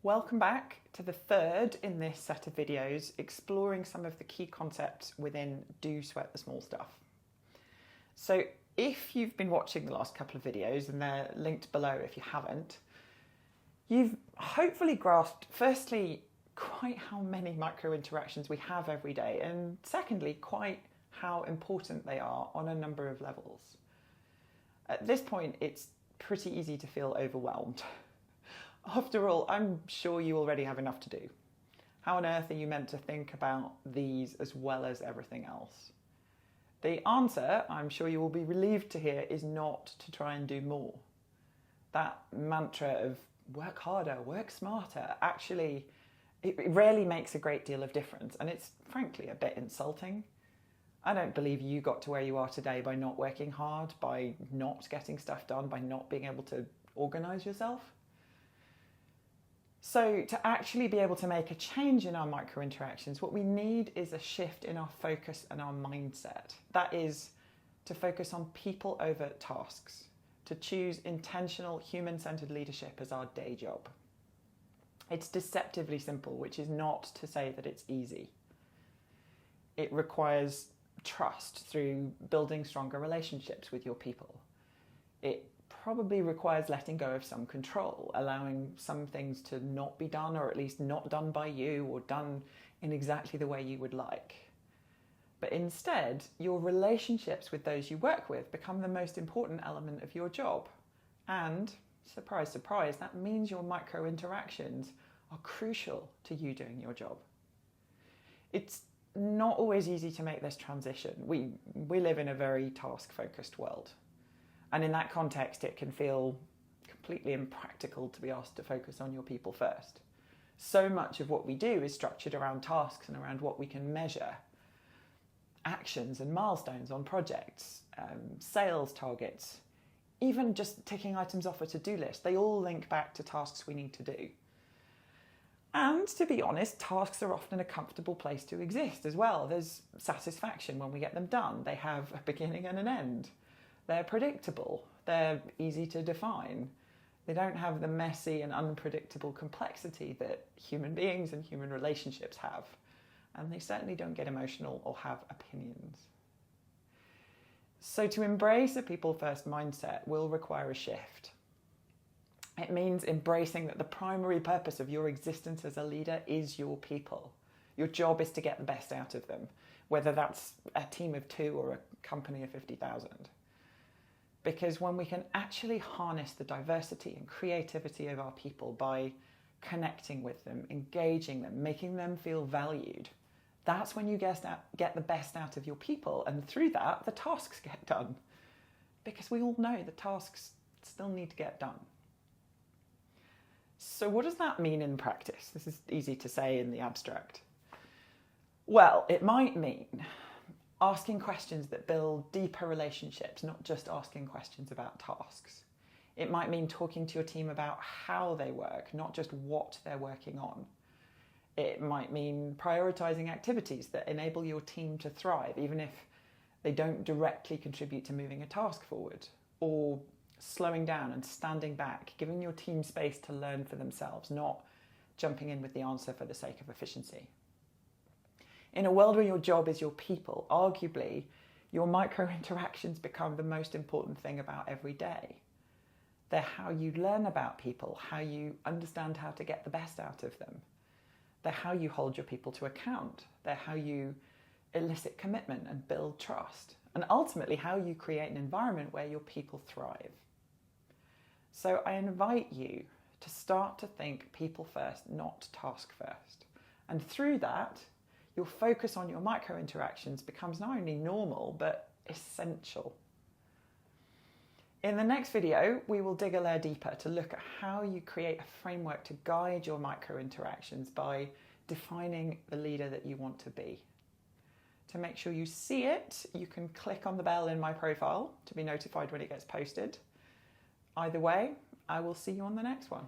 Welcome back to the third in this set of videos exploring some of the key concepts within Do Sweat the Small Stuff. So if you've been watching the last couple of videos, and they're linked below if you haven't, you've hopefully grasped firstly quite how many micro interactions we have every day, and secondly quite how important they are on a number of levels. At this point it's pretty easy to feel overwhelmed. After all, I'm sure you already have enough to do. How on earth are you meant to think about these as well as everything else? The answer, I'm sure you will be relieved to hear, is not to try and do more. That mantra of work harder, work smarter, actually, it rarely makes a great deal of difference, and it's frankly a bit insulting. I don't believe you got to where you are today by not working hard, by not getting stuff done, by not being able to organise yourself. So to actually be able to make a change in our micro interactions, what we need is a shift in our focus and our mindset. That is, to focus on people over tasks, to choose intentional human-centered leadership as our day job. It's deceptively simple, which is not to say that it's easy. It requires trust through building stronger relationships with your people. It probably requires letting go of some control, allowing some things to not be done, or at least not done by you, or done in exactly the way you would like. But instead, your relationships with those you work with become the most important element of your job. And, surprise, surprise, that means your micro interactions are crucial to you doing your job. It's not always easy to make this transition. We live in a very task-focused world. And in that context, it can feel completely impractical to be asked to focus on your people first. So much of what we do is structured around tasks and around what we can measure. Actions and milestones on projects, sales targets, even just ticking items off a to-do list, they all link back to tasks we need to do. And to be honest, tasks are often a comfortable place to exist as well. There's satisfaction when we get them done. They have a beginning and an end. They're predictable, they're easy to define. They don't have the messy and unpredictable complexity that human beings and human relationships have. And they certainly don't get emotional or have opinions. So to embrace a people-first mindset will require a shift. It means embracing that the primary purpose of your existence as a leader is your people. Your job is to get the best out of them, whether that's a team of 2 or a company of 50,000. Because when we can actually harness the diversity and creativity of our people by connecting with them, engaging them, making them feel valued, that's when you get the best out of your people, and through that, the tasks get done. Because we all know the tasks still need to get done. So what does that mean in practice? This is easy to say in the abstract. Well, it might mean asking questions that build deeper relationships, not just asking questions about tasks. It might mean talking to your team about how they work, not just what they're working on. It might mean prioritizing activities that enable your team to thrive, even if they don't directly contribute to moving a task forward, or slowing down and standing back, giving your team space to learn for themselves, not jumping in with the answer for the sake of efficiency. In a world where your job is your people, arguably, your micro interactions become the most important thing about every day. They're how you learn about people, how you understand how to get the best out of them. They're how you hold your people to account. They're how you elicit commitment and build trust. And ultimately, how you create an environment where your people thrive. So I invite you to start to think people first, not task first. And through that, your focus on your micro interactions becomes not only normal, but essential. In the next video, we will dig a layer deeper to look at how you create a framework to guide your micro interactions by defining the leader that you want to be. To make sure you see it, you can click on the bell in my profile to be notified when it gets posted. Either way, I will see you on the next one.